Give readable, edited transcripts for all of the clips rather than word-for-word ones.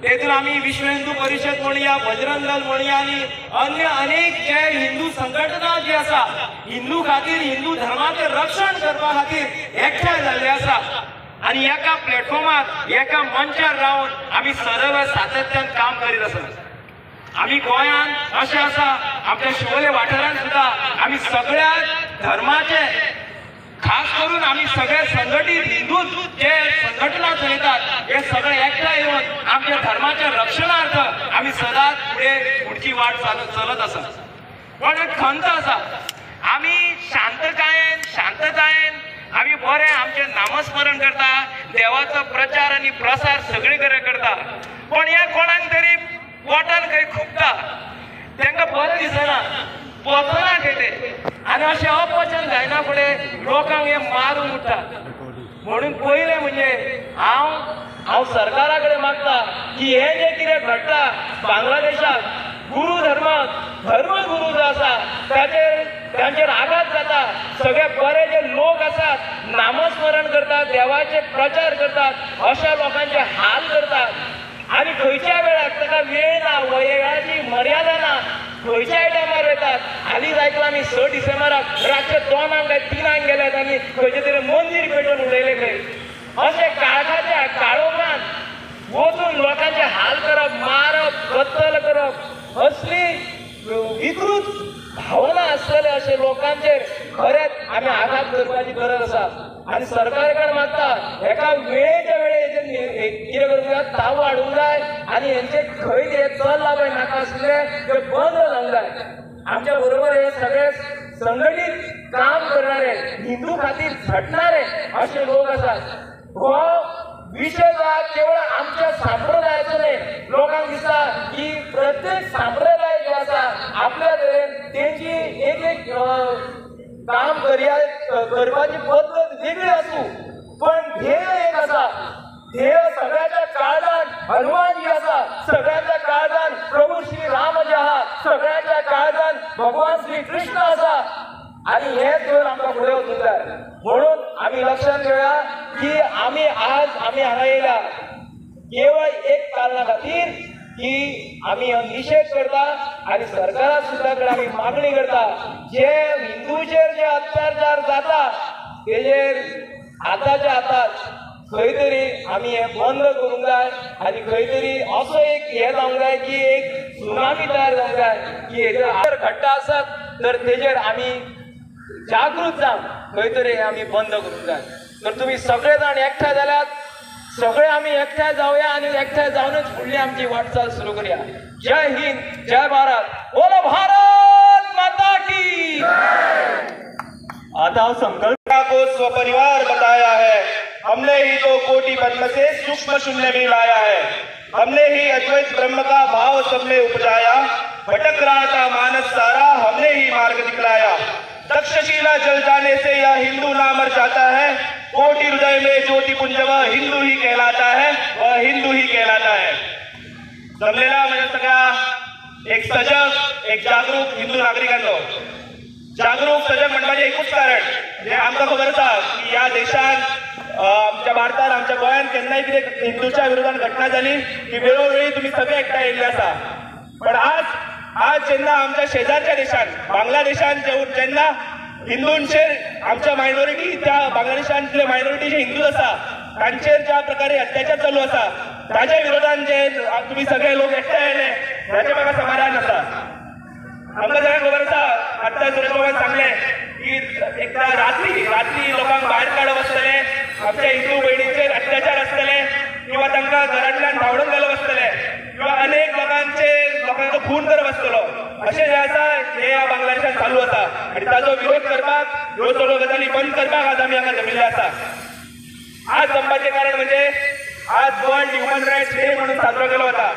तेतून आम्ही विश्व हिंदू परिषद म्हणूया, बजरंग दल म्हणूया आणि अन्य अनेक जे हिंदू संघटना जी आसा हिंदू खातीर हिंदू धर्माचे रक्षण करपा खातीर एकठांय जाल्ले आसा आणि एका प्लॅटफॉर्मार एका मंचार रावन आम्ही सदैव सातत्यान काम करीत आसात। आम्ही गोंयांत अशें आसा आमच्या शिवोले वाठारांत सुद्दां आम्ही सगळ्या धर्माचे खास करून आम्ही सगळे संघटित हिंदू जे संघटना चलयतात हे सगळे एकठांय येवन आमच्या धर्माच्या रक्षणार्थ आम्ही सदांच पुढची वाट चलत आसात। पण एक खंत आसा आम्ही शांततायेन आम्ही बरे आमचे नामस्मरण करता, देवाचो प्रचार आणि प्रसार सगळे कडेन करता, पण हे कोणाक तरी पोटान खंय खुपता, तांकां बरें दिसना, पचना खंय ते आणि अशें अपचन जायना फुडें लोकांक हे मारून उठता। म्हणून पयलें म्हणजे हांव सरकारा कडेन मागता की हे जे कितें घडटा बांगलादेशात गुरू धर्मगुरू जो आसा तांचेर आघात जाता, सगळे बरे जे लोक आसात नामस्मरण करतात, देवाचे प्रचार करतात, अशा लोकांचे हाल करतात आणि खंयच्या वेळार ताका वेळ ना, वेळाची मर्यादा ना, खंयच्याय टायमार येतात। हालींच आयकलां आमी 6 डिसेंबराक रातचे 2 काय 3 गेल्यात आनी खंयचे तरी मंदीर पेटोवन उडयले खंय। अशे काळखाच्या काळोखांत वचून लोकांचे हाल करप, मारप, कत्तल करप असली विकृत भावना असलेले अशे लोकांचेर खरेंच आमी आघात करपाची गरज आसा आणि सरकार कडेन मागता एका वेळेच्या वेळेर कितें करूंक जाय, ताव हाडूंक जाय आणि हेंचे खंय ते चल लाभय नाका आसले ते बंद जावंक जाय। आमच्या बरोबर हे सगळे संघटित काम करणारे हिंदू खातीर झटणारे असे लोक आसात। हो विषय केवळ आमच्या संप्रदायाचो न्हय, लोकांक दिसता की प्रत्येक संप्रदाय जो आसा आपल्या तरेन तेंची एक काम करपाची पद्दत वेगळी आसूं, पण ध्येय एक आसा। ध्येय सगळ्याच्या काळजात हनुमान जी आसा, सगळ्याच्या काळजात प्रभू श्री राम जे आहा, सगळ्याच्या काळजात भगवान श्री कृष्ण आसा आणि हेच घेवन आमकां फुडें वचूंक जाय। म्हणून आमी लक्षात घेवया की आमी हांगा येयला केवळ एक कारणां खातीर की आमी निषेध करता आणि सरकारा सुद्दां कडेन आमी मागणी करता जे हिंदूचेर जे अत्याचार जाता तेजेर आतांच्या आतांच खंय तरी आमी हे बंद करूंक जाय आणि खंय तरी असो एक हे जावंक जाय की एक सुनामी तयार जावंक जाय की हेजेर घडटा आसत तर तेजेर आमी जागृत जावन खंय तरी आमी बंद करूंक जाय। तर तुमी सगळे जाण एकठांय जाल्यात, सगळे आमी एकठांय जावया आणि एकठांय जावनच फुडली आमची वाटचाल सुरू करूया। जय हिंद, जय भारत, बोलो भारत माता की। आता संकल्प को स्वपरिवार बताया है, हमने ही तो कोटि पद्म से सूक्ष्म शून्य में लाया है, हमने ही अद्वैत ब्रह्म का भाव सब में उपजाया, भटक रहा था मानस सारा हमने ही मार्ग दिखलाया, तक्षशिला जल जाने से यह हिंदू ना मर जाता है, कोटि हृदय में ज्योति पुंज वह हिंदू ही कहलाता है, वह हिंदू ही कहलाता है। जमलेला म्हणजे सगळा एक सजग एक जागरूक हिंदू नागरिकांनो, जागरूक सजग म्हणपाचें एकूच कारण जे आमकां खबर आसा की ह्या देशात आमच्या भारतात आमच्या गोंयांत केन्नाय कितें हिंदूच्या विरोधात घटना जाली की वेळोवेळी तुम्ही सगळे एकठांय येयल्ले आसा। पण आज जेन्ना आमच्या शेजारच्या देशात बांगलादेशात जेन्ना हिंदूंचेर आमच्या मायनॉरिटी त्या बांगलादेशांतले मायनॉरिटी जे हिंदू आसा तांचेर ज्या प्रकारे अत्याचार चालू आसा ताच्या विरोधात जे तुम्ही सगळे लोक एकठांय येयले हाचे म्हाका समाधान आसा। आमकां सगळ्यांक खबर आसा आत्ता सुरेश बाबान सांगले की एकदा रात्री लोकांक भायर काडप आसतले, आमच्या हिंदू भयणींचेर अत्याचार आसतले किंवा तांकां घरांतल्यान धांवडून घालप आसतले किंवा अनेक लोकांचो खून करप आसतलो, अशें जे आसा हे ह्या बांगलादेशात चालू आसा आणि ताचो विरोध करपाक ह्यो सगळ्यो गजाली बंद करपाक आज आमी हांगा जमिल्ले आसा। आज जमपाचें कारण म्हणजे आज वर्ल्ड ह्युमन रायट्स डे म्हणून साजरो केलो वता।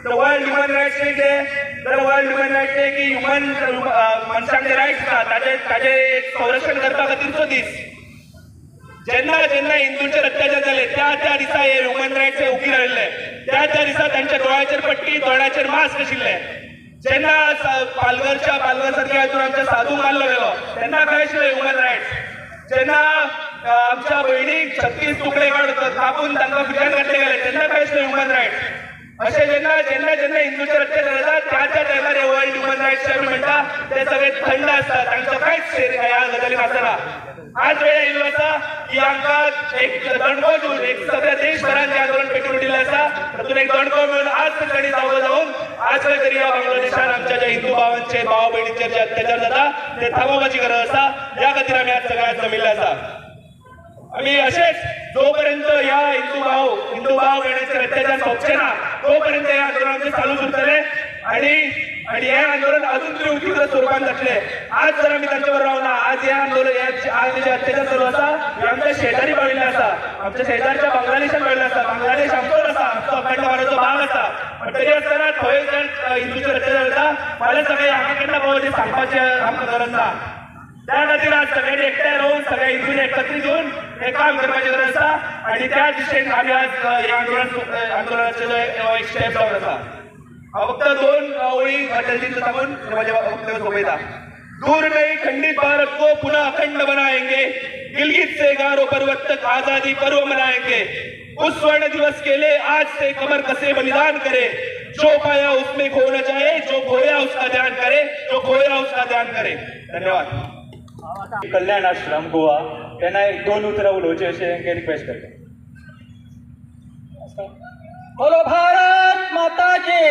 World human rights day world human rights day की मनशांचे रायट्स आसा ताचे संरक्षण करपा खातीरचो दीस। जेन्ना हिंदूंचेर अत्याचार जाले त्या दिसा हे ह्युमन रायट्स उगी राहिल्ले, त्या दिसा तांच्या दोळ्याचेर पट्टी तोंडाचेर मास्क आशिल्ले। जेन्ना पालघर सारख्या हातून आमच्या साधू मारलो गेलो तेन्ना काय आशिल्ले ह्युमन रायट्स। जेन्ना आमच्या भयणीक 36 तुकडे कापून तांकां फुट्यान घातले गेले तेन्ना काय आशिल्ले ह्युमन रायट्स। जेन्ना जेन्ना हिंदूचेर अत्याचार जाता त्या टायमार वर्ल्ड ह्युमन रायट्स म्हणटा ते सगळे थंड असता, तांचो कांयच ह्या गजालीन आसना. आज वेळ येयल्लो आसा की आमकां एक दणको दिवन एक सगळ्या देशभरात जे आंदोलन पेटून उडिल्लें आसा तातूंत एक दणको मेळून आज तांणी जागो जावन आज खंय तरी ह्या बांगलादेशान आमच्या ज्या हिंदू भावांचेर भावा भयणींचेर जे अत्याचार जाता ते थांबोवपाची गरज आसा. ह्या खातीर आमी आज सगळ्यांत जमिल्ले आसा. आमी अशेंच जोपर्यंत ह्या हिंदू भाव भयणींचेर अत्याचार सोंपचे ना तोपर्यंत हे आंदोलन आमचे चालूच उरतले आणि हे आंदोलन अजून तरी उग्र स्वरूपात जातले. आज जर आमी तांचे बरोबर रावना, आज हे आंदोलन आज जे अत्याचार चालू आसा हे आमच्या शेजारी पडिल्ले आसा, आमच्या शेजारच्या बांगलादेशान पडिल्ले आसा. बांगलादेश आमचोच आसा, आमचो अखंड भारताचो भाग आसा. पण तरी आसतना थंय जर हिंदूचेर अत्याचार जाता फाल्यां सगळे हांगा केन्ना पावचे सांगपाचें आमकां गरज ना. त्या खातीर आज सगळ्यांनी एकठांय राहून सगळ्या हिंदूंनी एकत्रीत येवन हे काम करपाची गरज आसा आणि त्या दिशेन आमी आज हे आंदोलनाचे जो एक स्टेप जावन आसा. हांव फक्त 2 ओळी अटलजींचो सांगून माझे वक्तव्य सोंपयता. दूर नहीं खंडित भारत को पुनः अखंड बनाएंगे, गिलगित से गारो पर्वत तक आजादी पर्व मनाएंगे. उस स्वर्ण दिवस के लिए आज से कमर कसे बलिदान करे. जो पाया उसमें खो न जाए, जो खोया उसका ध्यान करे, जो खोया उसका ध्यान करे. धन्यवाद. कल्याण आश्रम गोवा त्यांना 2 उतरां उलोवची अशें हांवें रिक्वेस्ट करता. बोलो भारत माता की